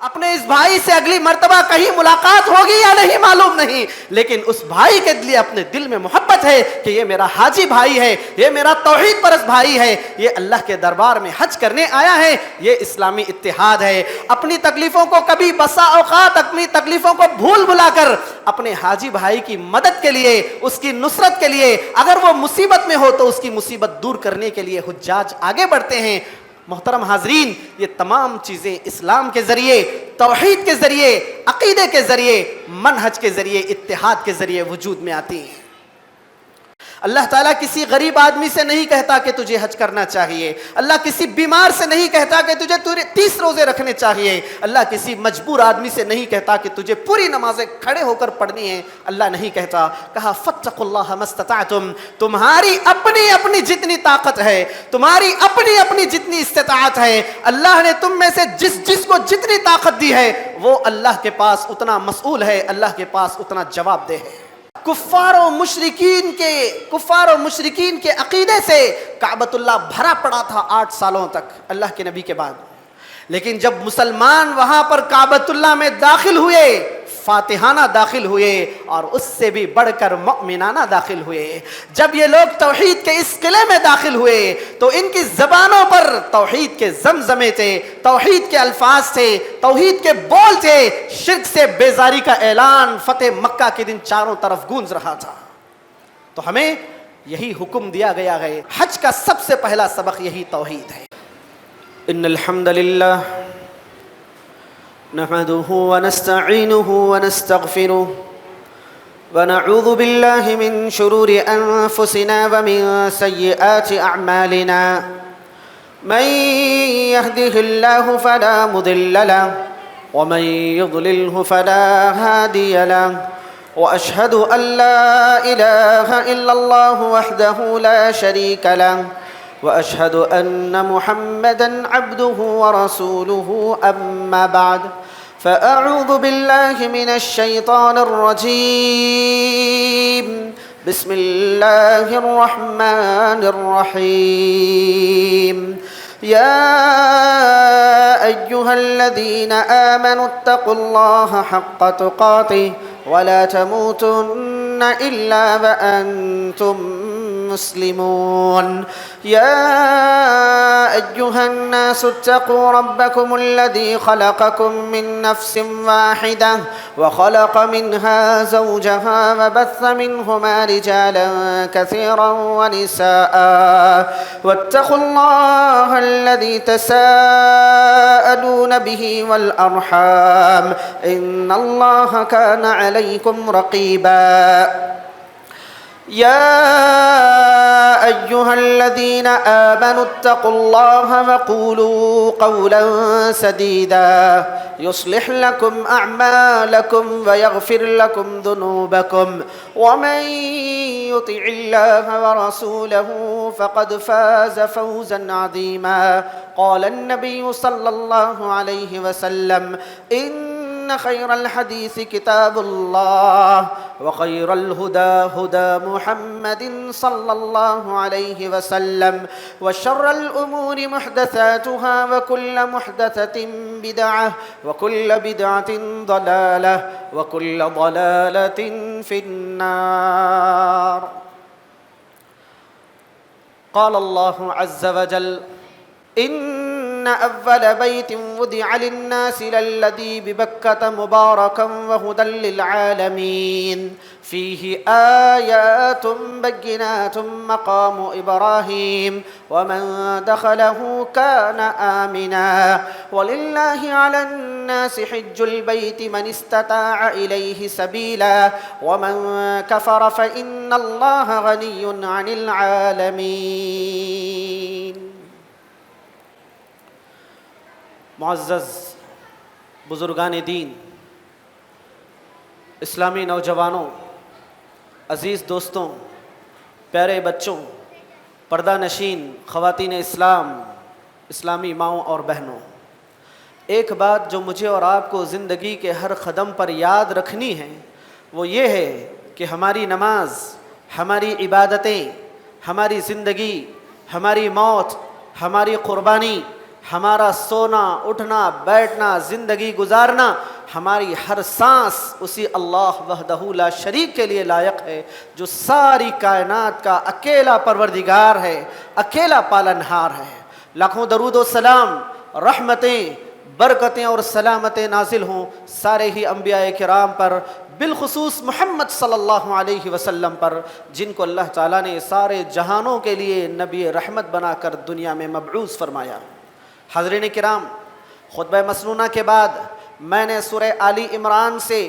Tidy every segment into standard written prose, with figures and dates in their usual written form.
اپنے اس بھائی سے اگلی مرتبہ کہیں ملاقات ہوگی یا نہیں معلوم نہیں، لیکن اس بھائی کے لیے اپنے دل میں محبت ہے کہ یہ میرا حاجی بھائی ہے، یہ میرا توحید پرست بھائی ہے، یہ اللہ کے دربار میں حج کرنے آیا ہے، یہ اسلامی اتحاد ہے۔ اپنی تکلیفوں کو کبھی بسا اوقات اپنی تکلیفوں کو بھول بھلا کر اپنے حاجی بھائی کی مدد کے لیے، اس کی نصرت کے لیے، اگر وہ مصیبت میں ہو تو اس کی مصیبت دور کرنے کے لیے حجاج آگے بڑھتے ہیں۔ محترم حاضرین، یہ تمام چیزیں اسلام کے ذریعے، توحید کے ذریعے، عقیدے کے ذریعے، منہج کے ذریعے، اتحاد کے ذریعے وجود میں آتی ہیں۔ اللہ تعالیٰ کسی غریب آدمی سے نہیں کہتا کہ تجھے حج کرنا چاہیے، اللہ کسی بیمار سے نہیں کہتا کہ تجھے 30 روزے رکھنے چاہیے، اللہ کسی مجبور آدمی سے نہیں کہتا کہ تجھے پوری نمازیں کھڑے ہو کر پڑھنی ہیں، اللہ نہیں کہتا۔ کہا فاتقوا اللہ ما استطعتم، تمہاری اپنی اپنی جتنی طاقت ہے، تمہاری اپنی اپنی جتنی استطاعت ہے، اللہ نے تم میں سے جس کو جتنی طاقت دی ہے وہ اللہ کے پاس اتنا مسئول ہے، اللہ کے پاس اتنا جواب دہ ہے۔ کفار و مشرکین کے عقیدے سے کعبۃ اللہ بھرا پڑا تھا 8 سالوں تک اللہ کے نبی کے بعد، لیکن جب مسلمان وہاں پر کعبۃ اللہ میں داخل ہوئے، فاتحانہ داخل ہوئے اور اس سے بھی بڑھ کر مؤمنانہ داخل ہوئے، جب یہ لوگ توحید کے اس قلعے میں داخل ہوئے تو ان کی زبانوں پر توحید کے زمزمے تھے، توحید کے الفاظ تھے، توحید کے بول تھے، شرک سے بیزاری کا اعلان فتح مکہ کے دن چاروں طرف گونج رہا تھا۔ تو ہمیں یہی حکم دیا گیا ہے، حج کا سب سے پہلا سبق یہی توحید ہے۔ ان الحمد للہ نحمده ونستعينه ونستغفره ونعوذ بالله من شرور أنفسنا ومن سيئات أعمالنا، من يهده الله فلا مضل له ومن يضلله فلا هادي له، وأشهد أن لا إله إلا الله وحده لا شريك له، وأشهد أن محمدًا عبده ورسوله، أما بعد فأعوذ بالله من الشيطان الرجيم، بسم الله الرحمن الرحيم، يا أيها الذين آمنوا اتقوا الله حق تقاته ولا تموتن إلا وأنتم مسلمون، يا أيها الناس اتقوا ربكم الذي خلقكم من نفس واحدة وخلق منها زوجها وبث منهما رجالا كثيرا ونساء، واتقوا الله الذي تساءلون به والأرحام، إن الله كان عليكم رقيبا، يا أيها الذين آمنوا اتقوا الله وقولوا قولا سديدا يصلح لكم أعمالكم ويغفر لكم ذنوبكم، ومن يطع الله ورسوله فقد فاز فوزا عظيما، قال النبي صلى الله عليه وسلم، إن خير الحديث كتاب الله، وخير الهدى هدى محمد صلى الله عليه وسلم، وشر الأمور محدثاتها، وكل محدثة بدعة، وكل بدعة ضلالة، وكل ضلالة في النار۔ قال الله عز وجل، إن أول بيت وضع للناس للذي ببكة مباركا وهدى للعالمين، فيه آيات بينات مقام إبراهيم، ومن دخله كان آمنا، ولله على الناس حج البيت من استطاع إليه سبيلا، ومن كفر فإن الله غني عن العالمين۔ معزز بزرگان دین، اسلامی نوجوانوں، عزیز دوستوں، پیارے بچوں، پردہ نشین خواتین اسلام، اسلامی ماؤں اور بہنوں، ایک بات جو مجھے اور آپ کو زندگی کے ہر قدم پر یاد رکھنی ہے وہ یہ ہے کہ ہماری نماز، ہماری عبادتیں، ہماری زندگی، ہماری موت، ہماری قربانی، ہمارا سونا اٹھنا بیٹھنا زندگی گزارنا ہماری ہر سانس اسی اللہ وحدہ لا شریک کے لیے لائق ہے جو ساری کائنات کا اکیلا پروردگار ہے، اکیلا پالنہار ہے۔ لاکھوں درود و سلام، رحمتیں، برکتیں اور سلامتیں نازل ہوں سارے ہی انبیاء کرام پر، بالخصوص محمد صلی اللہ علیہ وسلم پر، جن کو اللہ تعالیٰ نے سارے جہانوں کے لیے نبی رحمت بنا کر دنیا میں مبعوث فرمایا۔ حاضرین کرام، خطبہ مسنونہ کے بعد میں نے سورہ آل عمران سے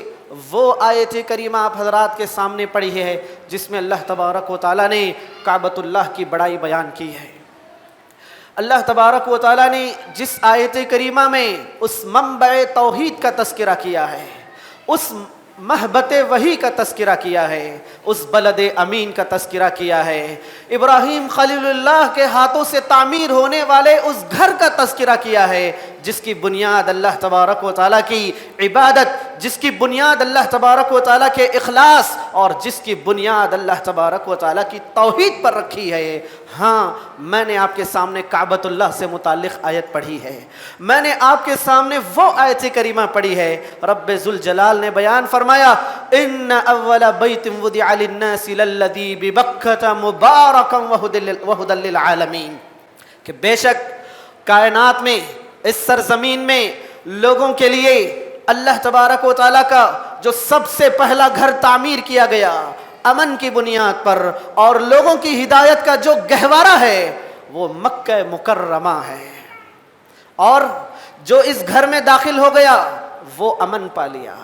وہ آیت کریمہ آپ حضرات کے سامنے پڑھی ہے جس میں اللہ تبارک و تعالیٰ نے کعبۃ اللہ کی بڑائی بیان کی ہے۔ اللہ تبارک و تعالیٰ نے جس آیت کریمہ میں اس منبع توحید کا تذکرہ کیا ہے، اس محبت وحی کا تذکرہ کیا ہے، اس بلد امین کا تذکرہ کیا ہے، ابراہیم خلیل اللہ کے ہاتھوں سے تعمیر ہونے والے اس گھر کا تذکرہ کیا ہے جس کی بنیاد اللہ تبارک و تعالیٰ کی عبادت، جس کی بنیاد اللہ تبارک و تعالیٰ کے اخلاص اور جس کی بنیاد اللہ تبارک و تعالیٰ کی توحید پر رکھی ہے۔ ہاں، میں نے آپ کے سامنے کعبۃ اللہ سے متعلق آیت پڑھی ہے، میں نے آپ کے سامنے وہ آیت کریمہ پڑھی ہے۔ رب ذوالجلال نے بیان فرمایا، ان اول بیت وضع للناس للذی ببکۃ مبارکا وہدی للعالمین، کہ بے شک کائنات میں، اس سرزمین میں لوگوں کے لیے اللہ تبارک و تعالیٰ کا جو سب سے پہلا گھر تعمیر کیا گیا امن کی بنیاد پر اور لوگوں کی ہدایت کا جو گہوارہ ہے وہ مکہ مکرمہ ہے، اور جو اس گھر میں داخل ہو گیا وہ امن پا لیا،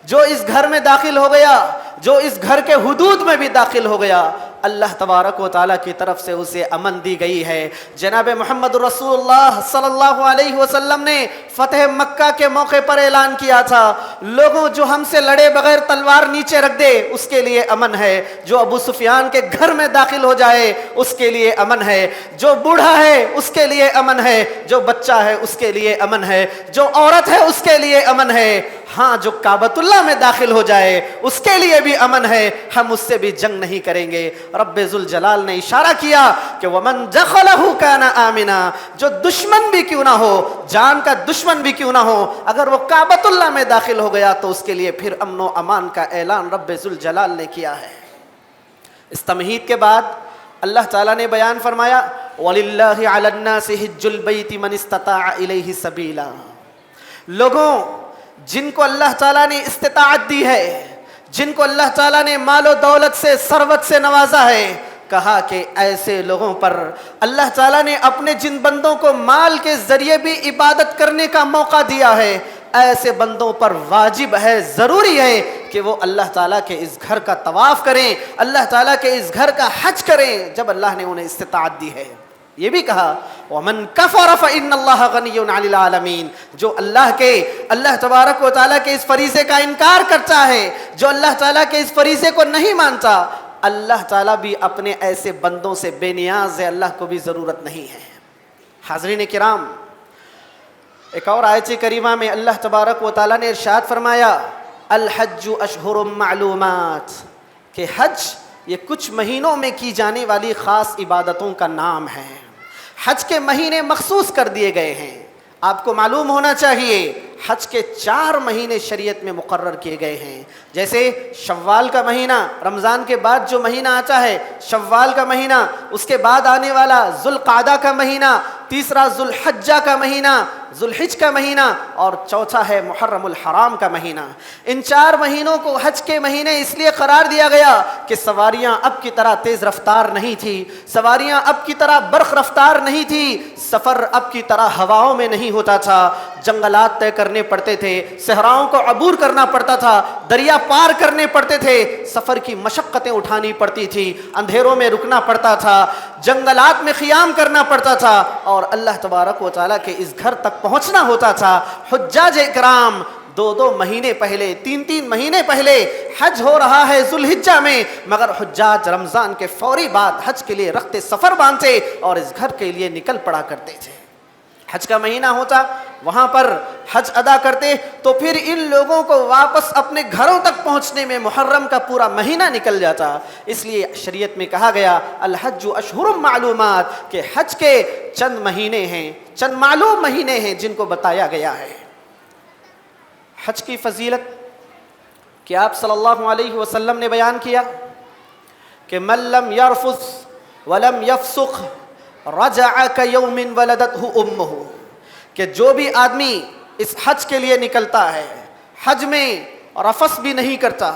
جو اس گھر میں داخل ہو گیا، جو اس گھر کے حدود میں بھی داخل ہو گیا، اللہ تبارک و تعالیٰ کی طرف سے اسے امن دی گئی ہے۔ جناب محمد رسول اللہ صلی اللہ علیہ وسلم نے فتح مکہ کے موقع پر اعلان کیا تھا، لوگوں جو ہم سے لڑے بغیر تلوار نیچے رکھ دے اس کے لیے امن ہے، جو ابو سفیان کے گھر میں داخل ہو جائے اس کے لیے امن ہے، جو بوڑھا ہے اس کے لیے امن ہے، جو بچہ ہے اس کے لیے امن ہے، جو عورت ہے اس کے لیے امن ہے، ہاں جو کعبۃ اللہ میں داخل ہو جائے اس کے لیے بھی امن ہے، ہم اس سے بھی جنگ نہیں کریں گے۔ رب ذوالجلال نے اشارہ کیا کہ وَمَنْ دَخَلَهُ كَانَ آمِنًا، جو دشمن بھی کیوں نہ ہو، جان کا دشمن بھی کیوں نہ ہو، اگر وہ کعبۃ اللہ میں داخل ہو گیا تو اس کے لیے پھر امن و امان کا اعلان رب ذوالجلال نے کیا ہے۔ اس تمہید کے بعد اللہ تعالیٰ نے بیان فرمایا وَلِلَّهِ عَلَى النَّاسِ حِجُّ الْبَيْتِ مَنِ اسْتَطَاعَ إِلَيْهِ سَبِيلًا، لوگوں جن کو اللہ تعالیٰ نے استطاعت دی ہے، جن کو اللہ تعالیٰ نے مال و دولت سے، ثروت سے نوازا ہے، کہا کہ ایسے لوگوں پر اللہ تعالیٰ نے اپنے جن بندوں کو مال کے ذریعے بھی عبادت کرنے کا موقع دیا ہے، ایسے بندوں پر واجب ہے، ضروری ہے کہ وہ اللہ تعالیٰ کے اس گھر کا طواف کریں، اللہ تعالیٰ کے اس گھر کا حج کریں جب اللہ نے انہیں استطاعت دی ہے۔ یہ بھی کہا وَمَنْ كَفَرَ فَإِنَّ اللَّهَ غَنِيٌّ عَنِ الْعَالَمِينَ، جو اللہ تبارک و تعالیٰ کے اس فریضے کا انکار کرتا ہے، جو اللہ تعالیٰ کے اس فریضے کو نہیں مانتا، اللہ تعالیٰ بھی اپنے ایسے بندوں سے بے نیاز ہے، اللہ کو بھی ضرورت نہیں ہے۔ حاضرین کرام، ایک اور آیت کریمہ میں اللہ تبارک و تعالیٰ نے ارشاد فرمایا الحج اشہر معلومات، کہ حج یہ کچھ مہینوں میں کی جانے والی خاص عبادتوں کا نام ہے۔ حج کے مہینے مخصوص کر دیے گئے ہیں۔ آپ کو معلوم ہونا چاہیے حج کے 4 مہینے شریعت میں مقرر کیے گئے ہیں، جیسے شوال کا مہینہ، رمضان کے بعد جو مہینہ آتا ہے شوال کا مہینہ، اس کے بعد آنے والا ذوالقعدہ کا مہینہ، تیسرا ذوالحجہ کا مہینہ، ذوالحج کا مہینہ، اور چوتھا ہے محرم الحرام کا مہینہ۔ ان 4 مہینوں کو حج کے مہینے اس لیے قرار دیا گیا کہ سواریاں اب کی طرح تیز رفتار نہیں تھی، سواریاں اب کی طرح برق رفتار نہیں تھی، سفر اب کی طرح ہواؤں میں نہیں ہوتا تھا، جنگلات طے کرنے پڑتے تھے، صحراؤں کو عبور کرنا پڑتا تھا، دریا پار کرنے پڑتے تھے، سفر کی مشقتیں اٹھانی پڑتی تھی، اندھیروں میں رکنا پڑتا تھا، جنگلات میں خیام کرنا پڑتا تھا، اور اللہ تبارک و تعالیٰ کے اس گھر تک پہنچنا ہوتا تھا۔ حجاج اکرام 2 مہینے پہلے، 3 مہینے پہلے حج ہو رہا ہے ذوالحجہ میں، مگر حجاج رمضان کے فوری بعد حج کے لیے رخت سفر باندھتے اور اس گھر کے لیے نکل پڑا کرتے تھے۔ حج کا مہینہ ہوتا, وہاں پر حج ادا کرتے, تو پھر ان لوگوں کو واپس اپنے گھروں تک پہنچنے میں محرم کا پورا مہینہ نکل جاتا. اس لیے شریعت میں کہا گیا الحج اشہر معلومات, کہ حج کے چند مہینے ہیں, چند معلوم مہینے ہیں جن کو بتایا گیا ہے. حج کی فضیلت کہ آپ صلی اللہ علیہ وسلم نے بیان کیا کہ من لم یرفث ولم یفسق رجع کیوم ولدتہ امہ, کہ جو بھی آدمی اس حج کے لیے نکلتا ہے, حج میں رفث بھی نہیں کرتا,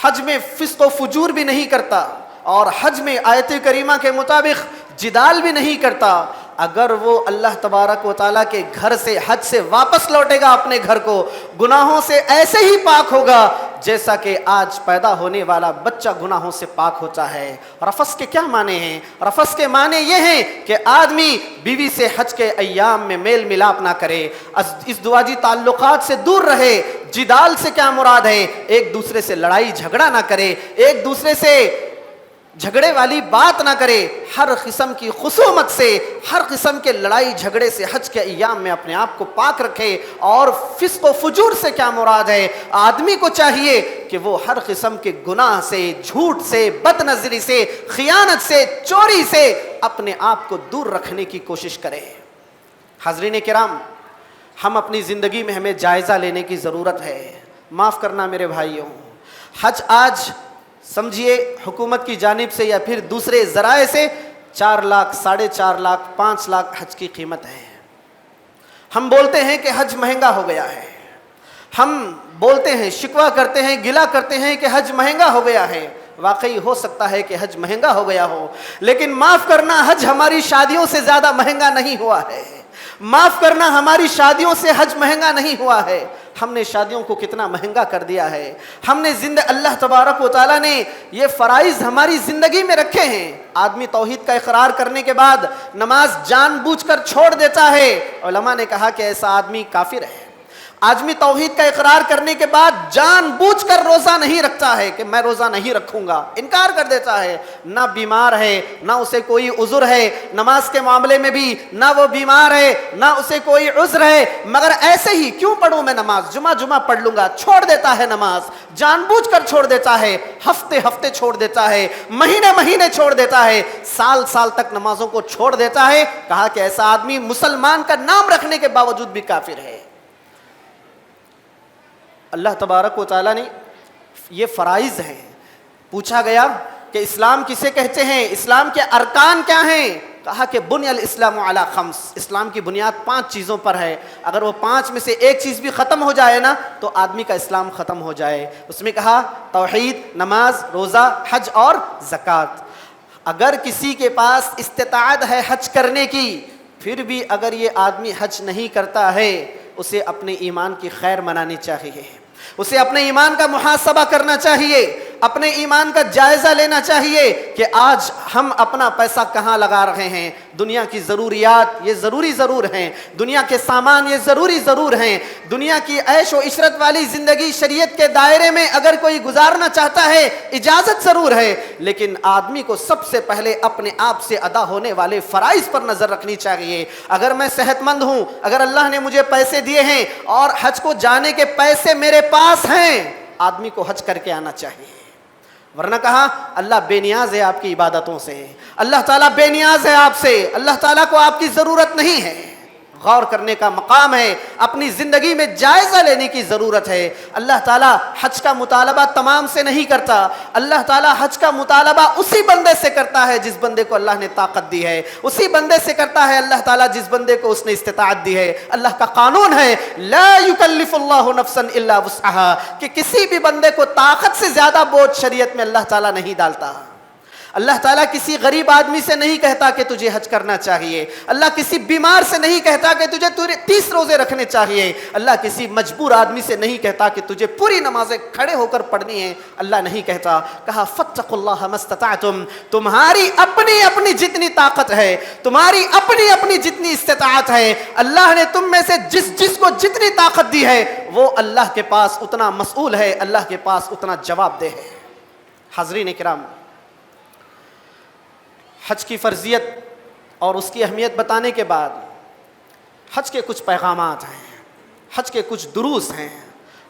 حج میں فسق و فجور بھی نہیں کرتا, اور حج میں آیت کریمہ کے مطابق جدال بھی نہیں کرتا, اگر وہ اللہ تبارک و تعالیٰ کے گھر سے حج سے واپس لوٹے گا اپنے گھر کو, گناہوں سے ایسے ہی پاک ہوگا جیسا کہ آج پیدا ہونے والا بچہ گناہوں سے پاک ہوتا ہے. رفث کے کیا معنی ہیں؟ رفث کے معنی یہ ہیں کہ آدمی بیوی سے حج کے ایام میں میل ملاپ نہ کرے, ازدواجی تعلقات سے دور رہے. جدال سے کیا مراد ہے؟ ایک دوسرے سے لڑائی جھگڑا نہ کرے, ایک دوسرے سے جھگڑے والی بات نہ کرے, ہر قسم کی خصومت سے, ہر قسم کے لڑائی جھگڑے سے حج کے ایام میں اپنے آپ کو پاک رکھے. اور فسق و فجور سے کیا مراد ہے؟ آدمی کو چاہیے کہ وہ ہر قسم کے گناہ سے, جھوٹ سے, بد نظری سے, خیانت سے, چوری سے اپنے آپ کو دور رکھنے کی کوشش کرے. حاضرین کرام, ہم اپنی زندگی میں ہمیں جائزہ لینے کی ضرورت ہے. معاف کرنا میرے بھائیوں, حج آج سمجھیے حکومت کی جانب سے یا پھر دوسرے ذرائع سے 4 لاکھ, 4.5 لاکھ, 5 لاکھ حج کی قیمت ہے. ہم بولتے ہیں کہ حج مہنگا ہو گیا ہے, ہم بولتے ہیں, شکوہ کرتے ہیں, گلہ کرتے ہیں کہ حج مہنگا ہو گیا ہے. واقعی ہو سکتا ہے کہ حج مہنگا ہو گیا ہو, لیکن معاف کرنا, حج ہماری شادیوں سے زیادہ مہنگا نہیں ہوا ہے. معاف کرنا, ہماری شادیوں سے حج مہنگا نہیں ہوا ہے. ہم نے شادیوں کو کتنا مہنگا کر دیا ہے. ہم نے اللہ تبارک و تعالیٰ نے یہ فرائض ہماری زندگی میں رکھے ہیں. آدمی توحید کا اقرار کرنے کے بعد نماز جان بوجھ کر چھوڑ دیتا ہے. علماء نے کہا کہ ایسا آدمی کافر ہے. آدمی توحید کا اقرار کرنے کے بعد جان بوجھ کر روزہ نہیں رکھتا ہے کہ میں روزہ نہیں رکھوں گا, انکار کر دیتا ہے. نہ بیمار ہے, نہ اسے کوئی عذر ہے, نماز کے معاملے میں بھی نہ وہ بیمار ہے, نہ اسے کوئی عذر ہے, مگر ایسے ہی کیوں پڑھوں میں نماز, جمعہ پڑھ لوں گا, چھوڑ دیتا ہے نماز, جان بوجھ کر چھوڑ دیتا ہے, ہفتے چھوڑ دیتا ہے, مہینے چھوڑ دیتا ہے, سال تک نمازوں کو چھوڑ دیتا ہے. کہا کہ ایسا آدمی مسلمان کا نام رکھنے کے باوجود بھی کافر ہے. اللہ تبارک و تعالیٰ نے یہ فرائض ہیں. پوچھا گیا کہ اسلام کسے کہتے ہیں, اسلام کے ارکان کیا ہیں؟ کہا کہ بنی الاسلام علی 5, اسلام کی بنیاد 5 چیزوں پر ہے. اگر وہ 5 میں سے ایک چیز بھی ختم ہو جائے نا تو آدمی کا اسلام ختم ہو جائے. اس میں کہا توحید, نماز, روزہ, حج اور زکوٰۃ. اگر کسی کے پاس استطاعت ہے حج کرنے کی, پھر بھی اگر یہ آدمی حج نہیں کرتا ہے, اسے اپنے ایمان کی خیر منانی چاہیے, اسے اپنے ایمان کا محاسبہ کرنا چاہیے, اپنے ایمان کا جائزہ لینا چاہیے کہ آج ہم اپنا پیسہ کہاں لگا رہے ہیں. دنیا کی ضروریات یہ ضرور ہیں, دنیا کے سامان یہ ضرور ہیں, دنیا کی عیش و عشرت والی زندگی شریعت کے دائرے میں اگر کوئی گزارنا چاہتا ہے اجازت ضرور ہے, لیکن آدمی کو سب سے پہلے اپنے آپ سے ادا ہونے والے فرائض پر نظر رکھنی چاہیے. اگر میں صحت مند ہوں, اگر اللہ نے مجھے پیسے دیے ہیں اور حج کو جانے کے پیسے میرے پاس ہیں, آدمی کو حج کر کے آنا چاہیے. ورنہ کہا اللہ بے نیاز ہے آپ کی عبادتوں سے, اللہ تعالیٰ بے نیاز ہے آپ سے, اللہ تعالیٰ کو آپ کی ضرورت نہیں ہے. غور کرنے کا مقام ہے, اپنی زندگی میں جائزہ لینے کی ضرورت ہے. اللہ تعالیٰ حج کا مطالبہ تمام سے نہیں کرتا, اللہ تعالیٰ حج کا مطالبہ اسی بندے سے کرتا ہے جس بندے کو اللہ نے طاقت دی ہے, اسی بندے سے کرتا ہے اللہ تعالیٰ جس بندے کو اس نے استطاعت دی ہے. اللہ کا قانون ہے لا یکلف اللہ نفسا الا وسعها, کہ کسی بھی بندے کو طاقت سے زیادہ بوجھ شریعت میں اللہ تعالیٰ نہیں ڈالتا. اللہ تعالیٰ کسی غریب آدمی سے نہیں کہتا کہ تجھے حج کرنا چاہیے, اللہ کسی بیمار سے نہیں کہتا کہ تجھے 30 روزے رکھنے چاہیے, اللہ کسی مجبور آدمی سے نہیں کہتا کہ تجھے پوری نمازیں کھڑے ہو کر پڑھنی ہیں, اللہ نہیں کہتا. کہا فاتقوا اللہ ما استطعتم, تمہاری اپنی جتنی طاقت ہے, تمہاری اپنی جتنی استطاعت ہے, اللہ نے تم میں سے جس کو جتنی طاقت دی ہے وہ اللہ کے پاس اتنا مسئول ہے, اللہ کے پاس اتنا جواب دہ ہے. حاضرین کرام, حج کی فرضیت اور اس کی اہمیت بتانے کے بعد حج کے کچھ پیغامات ہیں، حج کے کچھ دروس ہیں،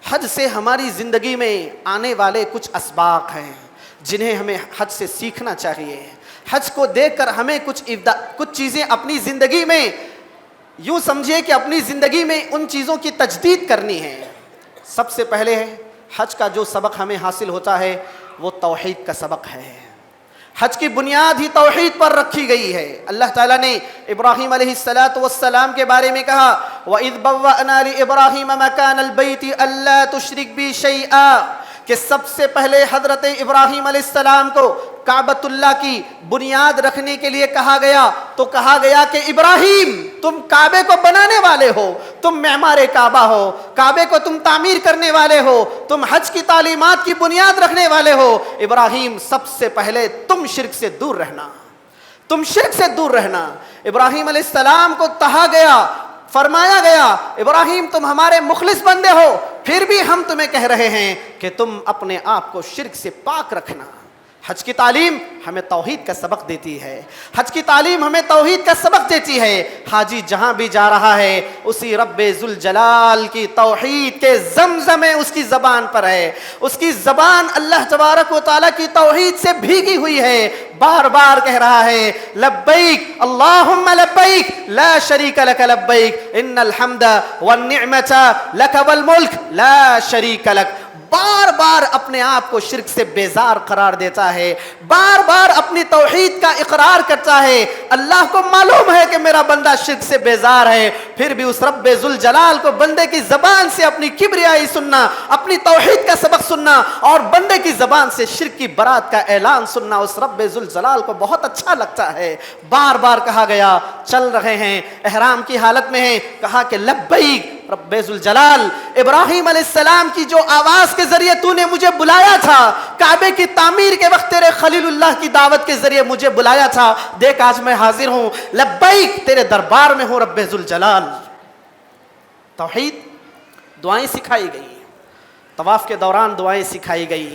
حج سے ہماری زندگی میں آنے والے کچھ اسباق ہیں جنہیں ہمیں حج سے سیکھنا چاہیے۔ حج کو دیکھ کر ہمیں کچھ چیزیں اپنی زندگی میں یوں سمجھیے کہ اپنی زندگی میں ان چیزوں کی تجدید کرنی ہے۔ سب سے پہلے حج کا جو سبق ہمیں حاصل ہوتا ہے وہ توحید کا سبق ہے۔ حج کی بنیاد ہی توحید پر رکھی گئی ہے۔ اللہ تعالیٰ نے ابراہیم علیہ السلام کے بارے میں کہا وَإِذْ بَوَّأْنَا لِإِبْرَاهِيمَ مَكَانَ الْبَيْتِ أَلَّا تُشْرِكْ بِي شَيْئًا، کہ سب سے پہلے حضرت ابراہیم علیہ السلام کو کعبۃ اللہ کی بنیاد رکھنے کے لیے کہا گیا تو کہا گیا کہ ابراہیم تم کعبے کو بنانے والے ہو، تم معمار کعبہ ہو، کعبے کو تم تعمیر کرنے والے ہو، تم حج کی تعلیمات کی بنیاد رکھنے والے ہو۔ ابراہیم سب سے پہلے تم شرک سے دور رہنا، تم شرک سے دور رہنا۔ ابراہیم علیہ السلام کو کہا گیا، فرمایا گیا ابراہیم تم ہمارے مخلص بندے ہو، پھر بھی ہم تمہیں کہہ رہے ہیں کہ تم اپنے آپ کو شرک سے پاک رکھنا۔ حج کی تعلیم ہمیں توحید کا سبق دیتی ہے، حج کی تعلیم ہمیں توحید کا سبق دیتی ہے۔ حاجی جہاں بھی جا رہا ہے اسی رب ذوالجلال کی توحید کے زمزمے اس کی زبان پر ہے، اس کی زبان اللہ تبارک و تعالیٰ کی توحید سے بھیگی ہوئی ہے، بار بار کہہ رہا ہے لبیک اللہم لبیک لا شریک لک لبیک ان الحمد والنعمت لک والملک لا شریک لک۔ بار بار اپنے آپ کو شرک سے بیزار قرار دیتا ہے، بار بار اپنی توحید کا اقرار کرتا ہے۔ اللہ کو معلوم ہے کہ میرا بندہ شرک سے بیزار ہے، پھر بھی اس رب ذوالجلال کو بندے کی زبان سے اپنی کبریائی سننا، اپنی توحید کا سبق سننا اور بندے کی زبان سے شرک کی برات کا اعلان سننا اس رب ذوالجلال کو بہت اچھا لگتا ہے۔ بار بار کہا گیا، چل رہے ہیں، احرام کی حالت میں ہیں، کہا کہ لبیک رب ذوالجلال، ابراہیم علیہ السلام کی جو آواز کے ذریعے تو نے مجھے بلایا تھا، کعبے کی تعمیر کے وقت تیرے خلیل اللہ کی دعوت کے ذریعے مجھے بلایا تھا، دیکھ آج میں حاضر ہوں، لبیک تیرے دربار میں ہوں رب ذوالجلال۔ توحید دعائیں سکھائی گئی، طواف کے دوران دعائیں سکھائی گئی،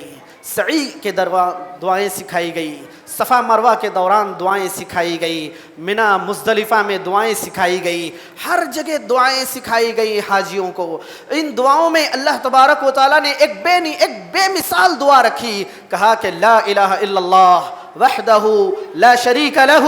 سعی کے دوران دعائیں سکھائی گئی، صفا مروہ کے دوران دعائیں سکھائی گئی، منی مزدلفہ میں دعائیں سکھائی گئی، ہر جگہ دعائیں سکھائی گئی حاجیوں کو۔ ان دعاؤں میں اللہ تبارک و تعالیٰ نے ایک بے مثال دعا رکھی، کہا کہ لا الہ الا اللہ وحدہ لا شریک لہ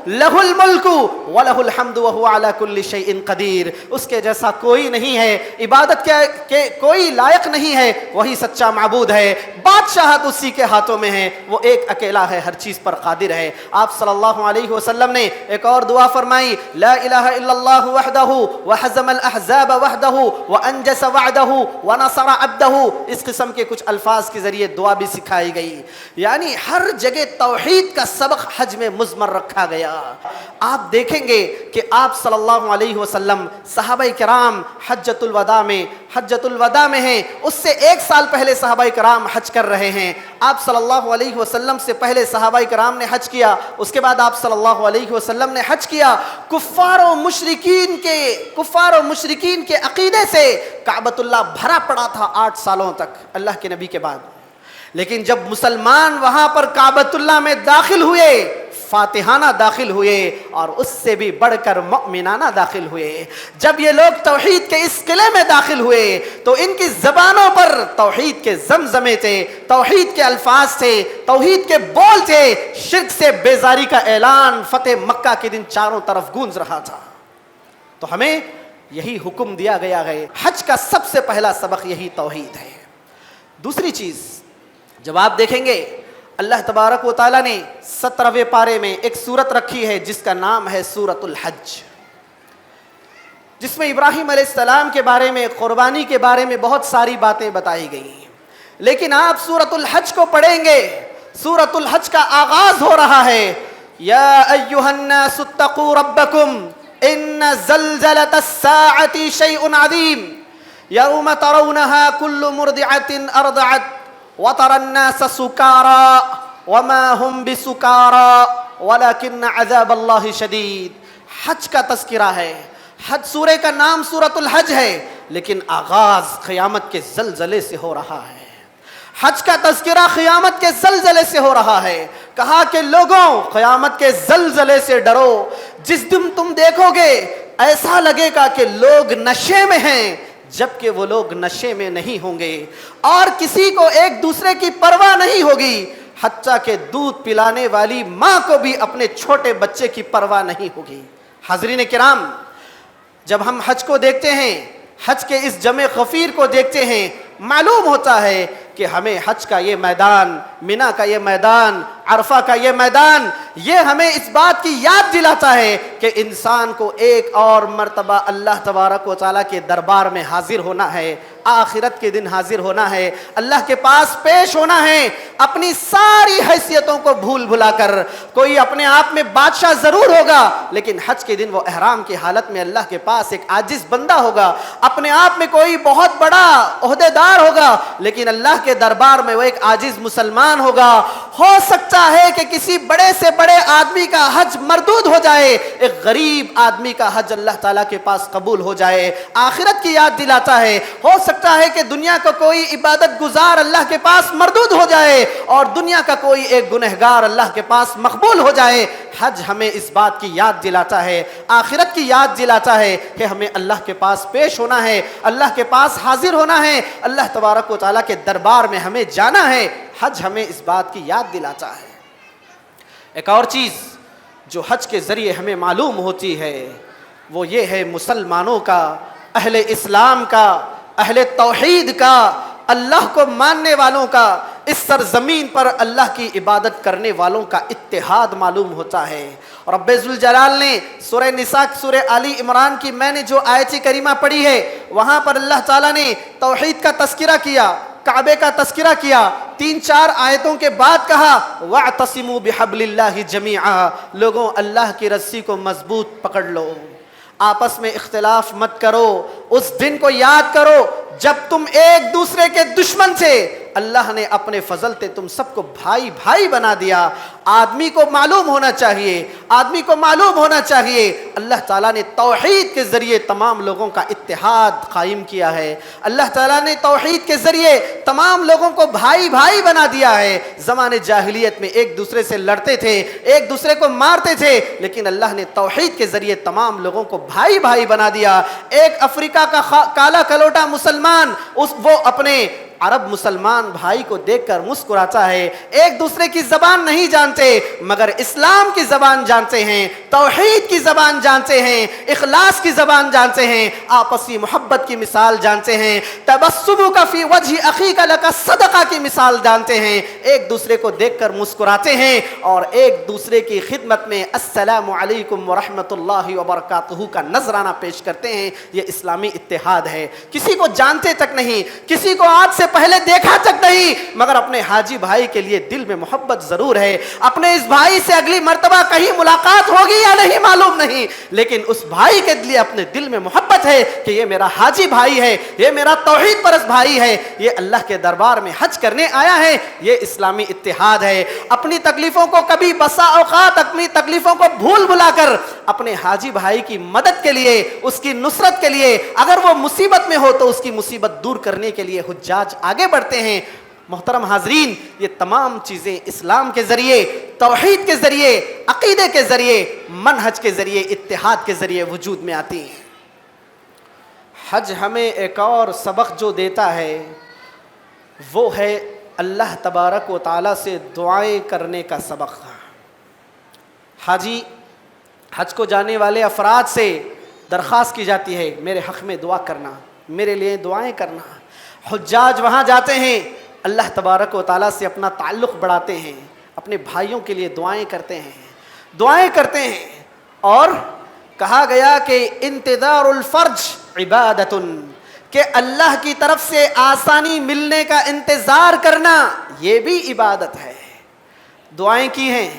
لہ الملک ولہ الحمد وہو علی کل شیء قدیر۔ اس کے جیسا کوئی نہیں ہے، عبادت کے کوئی لائق نہیں ہے، وہی سچا معبود ہے، بادشاہت اسی کے ہاتھوں میں ہے، وہ ایک اکیلا ہے، ہر چیز پر قادر ہے۔ آپ صلی اللہ علیہ وسلم نے ایک اور دعا فرمائی، لا الہ الا اللہ وحدہ وحزم الاحزاب وحدہ وانجز وعدہ ونصر عبدہ۔ اس قسم کے کچھ الفاظ کے ذریعے دعا بھی سکھائی گئی، یعنی ہر جگہ توحید کا سبق حج میں مضمر رکھا گیا۔ آپ دیکھیں گے کہ آپ صلی اللہ علیہ وسلم صحابہ کرام حجۃ الوداع میں ہیں، اس سے ایک سال پہلے صحابہ کرام حج کر رہے ہیں۔ آپ صلی اللہ علیہ وسلم سے پہلے صحابہ کرام نے حج کیا، اس کے بعد آپ صلی اللہ علیہ وسلم نے حج کیا۔ کفار و مشرکین کے عقیدے سے کعبۃ اللہ بھرا پڑا تھا 8 سالوں تک اللہ کے نبی کے بعد، لیکن جب مسلمان وہاں پر کعبۃ اللہ میں داخل ہوئے، فاتحانہ داخل ہوئے اور اس سے بھی بڑھ کر مؤمنانہ داخل ہوئے، جب یہ لوگ توحید کے اس قلعے میں داخل ہوئے تو ان کی زبانوں پر توحید کے زمزمے تھے، توحید کے الفاظ تھے، توحید کے بول تھے، شرک سے بیزاری کا اعلان فتح مکہ کے دن چاروں طرف گونج رہا تھا۔ تو ہمیں یہی حکم دیا گیا ہے، حج کا سب سے پہلا سبق یہی توحید ہے۔ دوسری چیز، جب آپ دیکھیں گے اللہ تبارک و تعالیٰ نے 17ویں پارے میں ایک سورت رکھی ہے جس کا نام ہے سورۃ الحج، جس میں ابراہیم علیہ السلام کے بارے میں، قربانی کے بارے میں بہت ساری باتیں بتائی گئی ہیں۔ لیکن آپ سورۃ الحج کو پڑھیں گے، سورۃ الحج کا آغاز ہو رہا ہے، یا ایھا الناس اتقوا ربکم ان زلزلۃ الساعۃ شیء عظیم یوم ترونها کل مرضعۃ ارضعت وَتَرَى النَّاسَ سُكَارَى وَمَا هُمْ بِسُكَارَى وَلَكِنَّ عَذَابَ اللَّهِ شَدِيدٌ۔ حج کا تذکرہ ہے، حج سورہ کا نام سورۃ الحج ہے، لیکن آغاز قیامت کے زلزلے سے ہو رہا ہے۔ حج کا تذکرہ قیامت کے زلزلے سے ہو رہا ہے. کہا کہ لوگوں قیامت کے زلزلے سے ڈرو. جس دن تم دیکھو گے ایسا لگے گا کہ لوگ نشے میں ہیں جبکہ وہ لوگ نشے میں نہیں ہوں گے اور کسی کو ایک دوسرے کی پرواہ نہیں ہوگی. حتیٰ کہ دودھ پلانے والی ماں کو بھی اپنے چھوٹے بچے کی پرواہ نہیں ہوگی. حاضرین کرام، جب ہم حج کو دیکھتے ہیں، حج کے اس جمع غفیر کو دیکھتے ہیں، معلوم ہوتا ہے کہ ہمیں حج کا یہ میدان، مینا کا یہ میدان، عرفہ کا یہ میدان، یہ ہمیں اس بات کی یاد دلاتا ہے کہ انسان کو ایک اور مرتبہ اللہ تبارک و تعالیٰ کے دربار میں حاضر ہونا ہے، آخرت کے دن حاضر ہونا ہے، اللہ کے پاس پیش ہونا ہے، اپنی ساری حیثیتوں کو بھول بھلا کر. کوئی اپنے آپ میں بادشاہ ضرور ہوگا لیکن حج کے دن وہ احرام کی حالت میں اللہ کے پاس ایک عاجز بندہ ہوگا. اپنے آپ میں کوئی بہت بڑا عہدے دار ہوگا لیکن اللہ کے دربار میں وہ ایک عاجز مسلمان ہوگا. ہو سکتا ہے کہ کسی بڑے سے بڑے آدمی کا حج مردود ہو جائے، ایک غریب آدمی کا حج اللہ تعالیٰ کے پاس قبول ہو جائے. آخرت کی یاد دلاتا ہے. ہو سکتا ہے کہ دنیا کا کوئی عبادت گزار اللہ کے پاس مردود ہو جائے اور دنیا کا کوئی ایک گنہگار اللہ کے پاس مقبول ہو جائے. حج ہمیں اس بات کی یاد دلاتا ہے، آخرت کی یاد دلاتا ہے کہ ہمیں اللہ کے پاس پیش ہونا ہے، اللہ کے پاس حاضر ہونا ہے، اللہ تبارک و تعالیٰ کے دربار میں ہمیں جانا ہے. حج ہمیں اس بات کی یاد دلاتا ہے. ایک اور چیز جو حج کے ذریعے ہمیں معلوم ہوتی ہے وہ یہ ہے مسلمانوں کا، اہل اسلام کا، اہل توحید کا، اللہ کو ماننے والوں کا، اس سرزمین پر اللہ کی عبادت کرنے والوں کا اتحاد معلوم ہوتا ہے. رب ذوالجلال نے سورہ نساء، سورہ آل عمران کی میں نے جو آیت کریمہ پڑھی ہے وہاں پر اللہ تعالیٰ نے توحید کا تذکرہ کیا، کعبے کا تذکرہ کیا. 3-4 آیتوں کے بعد کہا وَاعْتَصِمُوا بِحَبْلِ اللَّهِ جَمِيعًا، لوگوں اللہ کی رسی کو مضبوط پکڑ لو، آپس میں اختلاف مت کرو. اس دن کو یاد کرو جب تم ایک دوسرے کے دشمن تھے، اللہ نے اپنے فضل سے تم سب کو بھائی بھائی بنا دیا. آدمی کو معلوم ہونا چاہیے، آدمی کو معلوم ہونا چاہیے اللہ تعالیٰ نے توحید کے ذریعے تمام لوگوں کا اتحاد قائم کیا ہے. اللہ تعالیٰ نے توحید کے ذریعے تمام لوگوں کو بھائی بھائی بنا دیا ہے. زمانے جاہلیت میں ایک دوسرے سے لڑتے تھے، ایک دوسرے کو مارتے تھے، لیکن اللہ نے توحید کے ذریعے تمام لوگوں کو بھائی بھائی بنا دیا. ایک افریقہ کا کالا کلوٹا مسلمان وہ اپنے عرب مسلمان بھائی کو دیکھ کر مسکراتا ہے. ایک دوسرے کی زبان نہیں جانتے مگر اسلام کی زبان جانتے ہیں، توحید کی زبان جانتے ہیں، اخلاص کی زبان جانتے ہیں، آپسی محبت کی مثال جانتے ہیں، تبسمک فی وجہ اخیک لک صدقہ کی مثال جانتے ہیں. ایک دوسرے کو دیکھ کر مسکراتے ہیں اور ایک دوسرے کی خدمت میں السلام علیکم ورحمۃ اللہ وبرکاتہ کا نذرانہ پیش کرتے ہیں. یہ اسلامی اتحاد ہے. کسی کو جانتے تک نہیں، کسی کو آج سے پہلے دیکھا تک نہیں، مگر اپنے حاجی بھائی کے لیے دل میں محبت ضرور ہے. اپنے اس بھائی سے اگلی مرتبہ کہیں ملاقات ہوگی یا نہیں معلوم نہیں، لیکن اس بھائی کے لیے اپنے دل میں محبت ہے کہ یہ میرا حاجی بھائی ہے، یہ میرا توحید پرست بھائی ہے، یہ اللہ کے دربار میں حج کرنے آیا ہے. یہ اسلامی اتحاد ہے. اپنی تکلیفوں کو کبھی بسا اوقات اپنی تکلیفوں کو بھول بھلا کر اپنے حاجی بھائی کی مدد کے لیے، اس کی نصرت کے لیے، اگر وہ مصیبت میں ہو تو اس کی مصیبت دور کرنے کے لیے حجاج آگے بڑھتے ہیں. محترم حاضرین، یہ تمام چیزیں اسلام کے ذریعے، توحید کے ذریعے، عقیدے کے ذریعے، منہج کے ذریعے، اتحاد کے ذریعے وجود میں آتی ہیں. حج ہمیں ایک اور سبق جو دیتا ہے وہ ہے اللہ تبارک و تعالیٰ سے دعائیں کرنے کا سبق. حاجی حج کو جانے والے افراد سے درخواست کی جاتی ہے میرے حق میں دعا کرنا، میرے لیے دعائیں کرنا. حجاج وہاں جاتے ہیں، اللہ تبارک و تعالیٰ سے اپنا تعلق بڑھاتے ہیں، اپنے بھائیوں کے لیے دعائیں کرتے ہیں، دعائیں کرتے ہیں. اور کہا گیا کہ انتظار الفرج عبادت، کہ اللہ کی طرف سے آسانی ملنے کا انتظار کرنا یہ بھی عبادت ہے. دعائیں کی ہیں،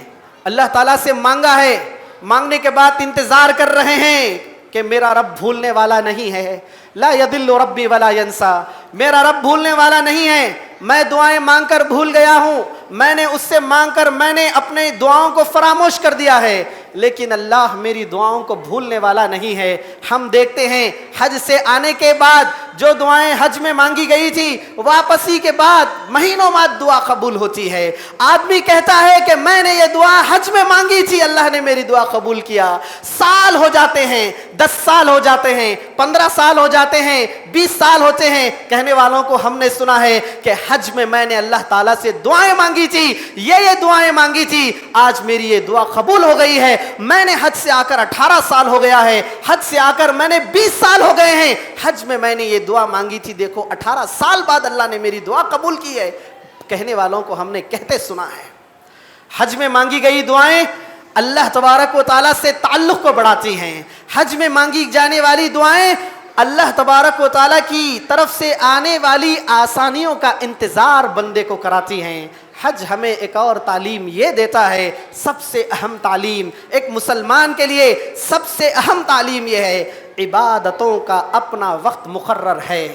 اللہ تعالیٰ سے مانگا ہے، مانگنے کے بعد انتظار کر رہے ہیں کہ میرا رب بھولنے والا نہیں ہے. لا یضل ربی ولا ینسا، میرا رب بھولنے والا نہیں ہے. میں دعائیں مانگ کر بھول گیا ہوں، میں نے اس سے مانگ کر میں نے اپنے دعاؤں کو فراموش کر دیا ہے، لیکن اللہ میری دعاؤں کو بھولنے والا نہیں ہے. ہم دیکھتے ہیں حج سے آنے کے بعد جو دعائیں حج میں مانگی گئی تھی واپسی کے بعد مہینوں بعد دعا قبول ہوتی ہے. آدمی کہتا ہے کہ میں نے یہ دعا حج میں مانگی تھی, اللہ نے میری دعا قبول کیا. سال ہو جاتے ہیں, 10 سال ہو جاتے ہیں, 15 سال ہو جاتے ہیں, 20 سال ہوتے ہیں, کہنے والوں کو ہم نے سنا ہے کہ حج میں نے اللہ تعالیٰ سے دعائیں مانگی تھی, یہ دعائیں مانگی تھی, آج میری یہ دعا قبول ہو گئی ہے. میں نے حج سے آ کر 18 سال ہو گیا ہے, حج سے آ کر میں نے 20 سال ہو گئے ہیں, حج میں نے یہ دعا مانگی تھی, دیکھو 18 سال بعد اللہ نے میری دعا قبول کی ہے. کہنے والوں کو ہم نے کہتے سنا ہے. حج میں مانگی گئی دعائیں اللہ تبارک و تعالیٰ سے تعلق کو بڑھاتی ہیں. حج میں مانگی جانے والی دعائیں اللہ تبارک و تعالیٰ کی طرف سے آنے والی آسانیوں کا انتظار بندے کو کراتی ہیں. حج ہمیں ایک اور تعلیم یہ دیتا ہے, سب سے اہم تعلیم ایک مسلمان کے لیے سب سے اہم تعلیم یہ ہے, عبادتوں کا اپنا وقت مقرر ہے,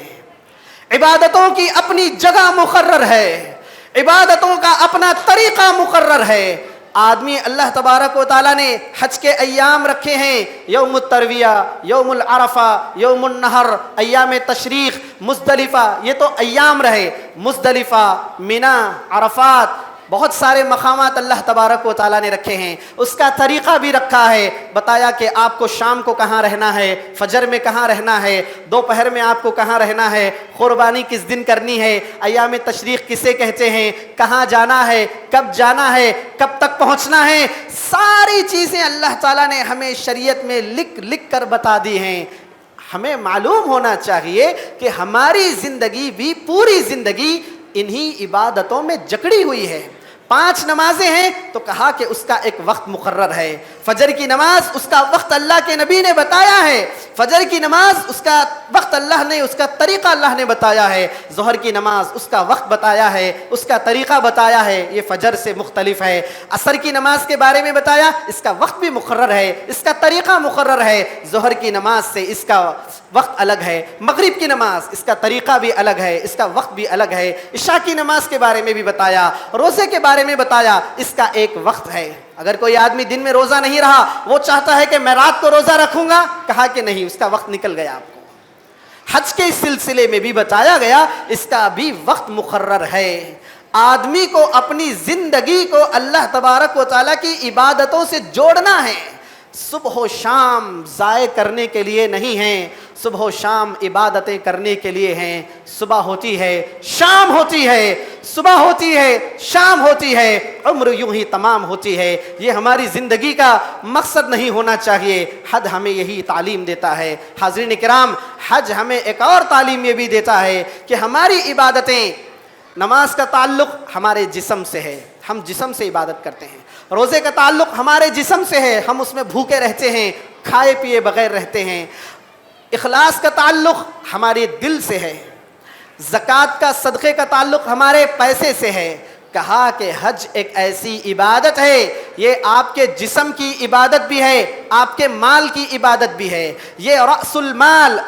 عبادتوں کی اپنی جگہ مقرر ہے, عبادتوں کا اپنا طریقہ مقرر ہے. آدمی اللہ تبارک و تعالیٰ نے حج کے ایام رکھے ہیں, یوم الترویہ, یوم العرفہ, یوم النحر, ایام تشریق, مزدلفہ, یہ تو ایام رہے. مزدلفہ, منی, عرفات, بہت سارے مقامات اللہ تبارک و تعالیٰ نے رکھے ہیں. اس کا طریقہ بھی رکھا ہے, بتایا کہ آپ کو شام کو کہاں رہنا ہے, فجر میں کہاں رہنا ہے, دوپہر میں آپ کو کہاں رہنا ہے, قربانی کس دن کرنی ہے, ایام تشریق کسے کہتے ہیں, کہاں جانا ہے, کب جانا ہے, کب تک پہنچنا ہے. ساری چیزیں اللہ تعالیٰ نے ہمیں شریعت میں لکھ کر بتا دی ہیں. ہمیں معلوم ہونا چاہیے کہ ہماری زندگی بھی پوری زندگی انہی عبادتوں میں جکڑی ہوئی ہے. 5 نمازیں ہیں تو کہا کہ اس کا ایک وقت مقرر ہے. فجر کی نماز اس کا وقت اللہ کے نبی نے بتایا ہے, فجر کی نماز اس کا وقت اللہ نے, اس کا طریقہ اللہ نے بتایا ہے. ظہر کی نماز اس کا وقت بتایا ہے, اس کا طریقہ بتایا ہے, یہ فجر سے مختلف ہے. عصر کی نماز کے بارے میں بتایا, اس کا وقت بھی مقرر ہے, اس کا طریقہ مقرر ہے. ظہر کی نماز سے اس کا وقت الگ ہے. مغرب کی نماز اس کا طریقہ بھی الگ ہے, اس کا وقت بھی الگ ہے. عشاء کی نماز کے بارے میں بھی بتایا, روزے کے بارے میں بتایا, اس کا ایک وقت ہے. اگر کوئی آدمی دن میں روزہ نہیں رہا, وہ چاہتا ہے کہ میں رات کو روزہ رکھوں گا, کہا کہ نہیں, اس کا وقت نکل گیا. آپ کو حج کے سلسلے میں بھی بتایا گیا, اس کا بھی وقت مقرر ہے. آدمی کو اپنی زندگی کو اللہ تبارک و تعالیٰ کی عبادتوں سے جوڑنا ہے. صبح و شام ضائع کرنے کے لیے نہیں ہیں, صبح و شام عبادتیں کرنے کے لیے ہیں. صبح ہوتی ہے, شام ہوتی ہے, صبح ہوتی ہے, شام ہوتی ہے, عمر یوں ہی تمام ہوتی ہے. یہ ہماری زندگی کا مقصد نہیں ہونا چاہیے. حج ہمیں یہی تعلیم دیتا ہے. حاضرین کرام, حج ہمیں ایک اور تعلیم یہ بھی دیتا ہے کہ ہماری عبادتیں, نماز کا تعلق ہمارے جسم سے ہے, ہم جسم سے عبادت کرتے ہیں. روزے کا تعلق ہمارے جسم سے ہے, ہم اس میں بھوکے رہتے ہیں, کھائے پیے بغیر رہتے ہیں. اخلاص کا تعلق ہمارے دل سے ہے. زکوٰۃ کا, صدقے کا تعلق ہمارے پیسے سے ہے. کہا کہ حج ایک ایسی عبادت ہے, یہ آپ کے جسم کی عبادت بھی ہے, آپ کے مال کی عبادت بھی ہے. یہ رأس المال,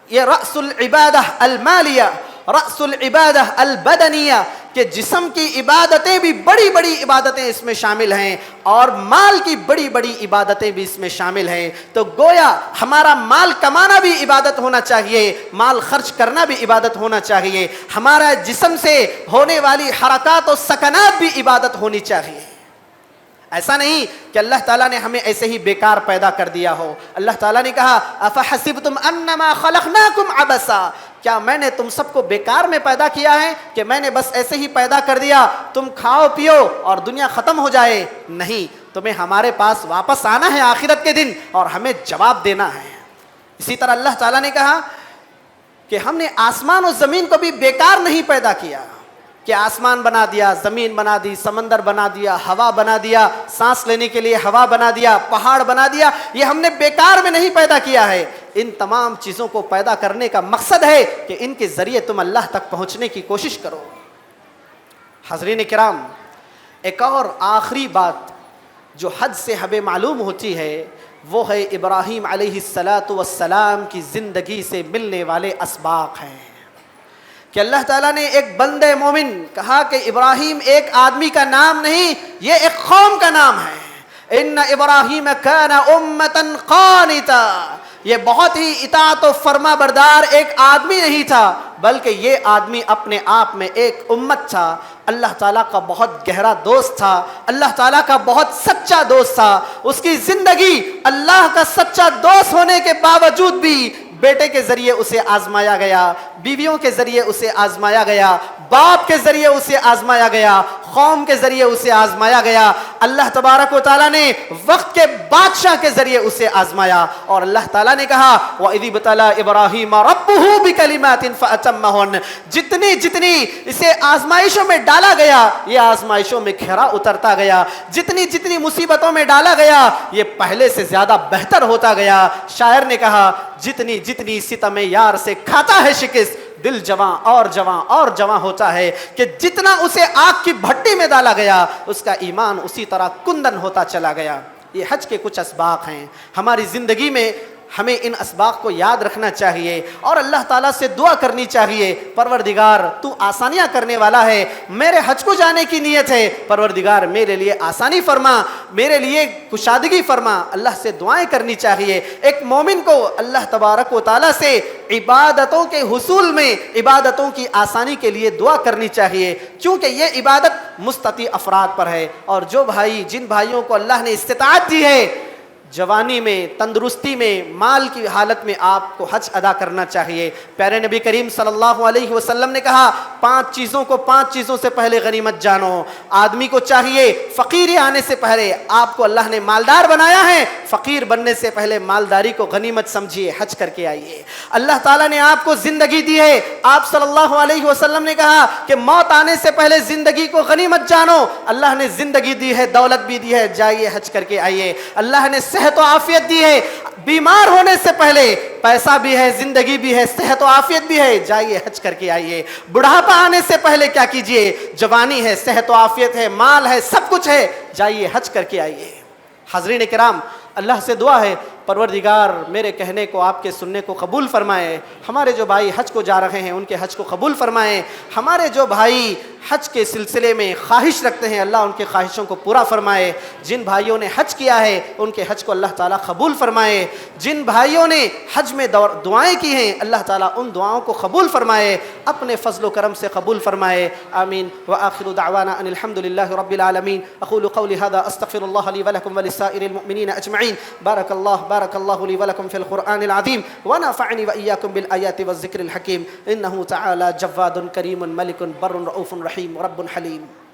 یہ رأس العبادہ المالیہ, رأس العبادہ البدنیہ, کہ جسم کی عبادتیں بھی بڑی بڑی عبادتیں اس میں شامل ہیں اور مال کی بڑی بڑی عبادتیں بھی اس میں شامل ہیں. تو گویا ہمارا مال کمانا بھی عبادت ہونا چاہیے, مال خرچ کرنا بھی عبادت ہونا چاہیے. ہمارا جسم سے ہونے والی حرکات و سکنات بھی عبادت ہونی چاہیے. ایسا نہیں کہ اللہ تعالیٰ نے ہمیں ایسے ہی بیکار پیدا کر دیا ہو. اللہ تعالیٰ نے کہا افحسبتم انما خلقناکم عبثا, کیا میں نے تم سب کو بیکار میں پیدا کیا ہے کہ میں نے بس ایسے ہی پیدا کر دیا, تم کھاؤ پیو اور دنیا ختم ہو جائے؟ نہیں, تمہیں ہمارے پاس واپس آنا ہے آخرت کے دن اور ہمیں جواب دینا ہے. اسی طرح اللہ تعالیٰ نے کہا کہ ہم نے آسمان و زمین کو بھی بیکار نہیں پیدا کیا, کہ آسمان بنا دیا, زمین بنا دی, سمندر بنا دیا, ہوا بنا دیا, سانس لینے کے لیے ہوا بنا دیا, پہاڑ بنا دیا, یہ ہم نے بیکار میں نہیں پیدا کیا ہے. ان تمام چیزوں کو پیدا کرنے کا مقصد ہے کہ ان کے ذریعے تم اللہ تک پہنچنے کی کوشش کرو. حضرین کرام, ایک اور آخری بات جو حج سے ہمیں معلوم ہوتی ہے وہ ہے ابراہیم علیہ السلام کی زندگی سے ملنے والے اسباق ہیں. کہ اللہ تعالیٰ نے ایک بندے مومن, کہا کہ ابراہیم ایک آدمی کا نام نہیں, یہ ایک قوم کا نام ہے. ان ابراہیم کان امۃ قانتا, یہ بہت ہی اطاعت و فرما بردار ایک آدمی نہیں تھا، بلکہ یہ آدمی اپنے آپ میں ایک امت تھا، اللہ تعالیٰ کا بہت گہرا دوست تھا، اللہ تعالیٰ کا بہت سچا دوست تھا۔ اس کی زندگی اللہ کا سچا دوست ہونے کے باوجود بھی بیٹے کے ذریعے اسے آزمایا گیا، بیویوں کے ذریعے اسے آزمایا گیا، باپ کے ذریعے اسے آزمایا گیا، قوم کے ذریعے اسے آزمایا گیا، اللہ تبارک و تعالیٰ نے وقت کے بادشاہ کے ذریعے اسے آزمایا، اور اللہ تعالیٰ نے کہا وَإِذِ ابْتَلَىٰ إِبْرَاهِيمَ رَبُّهُ بِكَلِمَاتٍ فَأَتَمَّهُنَّ جتنی اسے آزمائشوں میں ڈالا گیا یہ آزمائشوں میں کھرا اترتا گیا، جتنی مصیبتوں میں ڈالا گیا یہ پہلے سے زیادہ بہتر ہوتا گیا۔ شاعر نے کہا جتنی ستم یار سے کھاتا ہے شکست، دل جواں اور جواں ہوتا ہے، کہ جتنا اسے آگ کی بھٹی میں ڈالا گیا اس کا ایمان اسی طرح کندن ہوتا چلا گیا۔ یہ حج کے کچھ اسباق ہیں، ہماری زندگی میں ہمیں ان اسباق کو یاد رکھنا چاہیے اور اللہ تعالیٰ سے دعا کرنی چاہیے، پروردگار تو آسانیاں کرنے والا ہے، میرے حج کو جانے کی نیت ہے، پروردگار میرے لیے آسانی فرما، میرے لیے کشادگی فرما۔ اللہ سے دعائیں کرنی چاہیے۔ ایک مومن کو اللہ تبارک و تعالیٰ سے عبادتوں کے حصول میں، عبادتوں کی آسانی کے لیے دعا کرنی چاہیے، کیونکہ یہ عبادت مستطیع افراد پر ہے، اور جن بھائیوں کو اللہ نے استطاعت دی ہے، جوانی میں، تندرستی میں، مال کی حالت میں آپ کو حج ادا کرنا چاہیے۔ پیارے نبی کریم صلی اللہ علیہ وسلم نے کہا پانچ چیزوں سے پہلے غنیمت جانو۔ آدمی کو چاہیے فقیری آنے سے پہلے، آپ کو اللہ نے مالدار بنایا ہے، فقیر بننے سے پہلے مالداری کو غنیمت سمجھیے، حج کر کے آئیے۔ اللہ تعالیٰ نے آپ کو زندگی دی ہے، آپ صلی اللہ علیہ وسلم نے کہا کہ موت آنے سے پہلے زندگی کو غنیمت جانو۔ اللہ نے زندگی دی ہے، دولت بھی دی ہے، جائیے حج کر کے آئیے۔ اللہ نے صحت و عافیت دی ہے، بیمار ہونے سے پہلے پیسہ بھی ہے، زندگی بھی ہے، صحت و عافیت بھی ہے، جائیے حج کر کے آئیے۔ بڑھاپا آنے سے پہلے کیا کیجئے؟ جوانی ہے، صحت و عافیت ہے، مال ہے، سب کچھ ہے، جائیے حج کر کے آئیے۔ حاضرین کرام، اللہ سے دعا ہے پروردگار میرے کہنے کو، آپ کے سننے کو قبول فرمائے۔ ہمارے جو بھائی حج کو جا رہے ہیں ان کے حج کو قبول فرمائے۔ ہمارے جو بھائی حج کے سلسلے میں خواہش رکھتے ہیں اللہ ان کے خواہشوں کو پورا فرمائے۔ جن بھائیوں نے حج کیا ہے ان کے حج کو اللہ تعالیٰ قبول فرمائے۔ جن بھائیوں نے حج میں دعائیں کی ہیں اللہ تعالیٰ ان دعاؤں کو قبول فرمائے، اپنے فضل و کرم سے قبول فرمائے۔ آمین۔ وآخر دعوانا ان الحمد للہ رب العالمین۔ اقول قولی هذا استغفر اللہ لی ولکم ولسائر المؤمنین اجمعین۔ بارک اللہ لی ولکم فی القرآن العظیم ونفعنی وإیاکم بالآیات والذکر الحکیم۔ انہ تعالی جواد کریم ملک بر رؤوف رحیم رب حلیم۔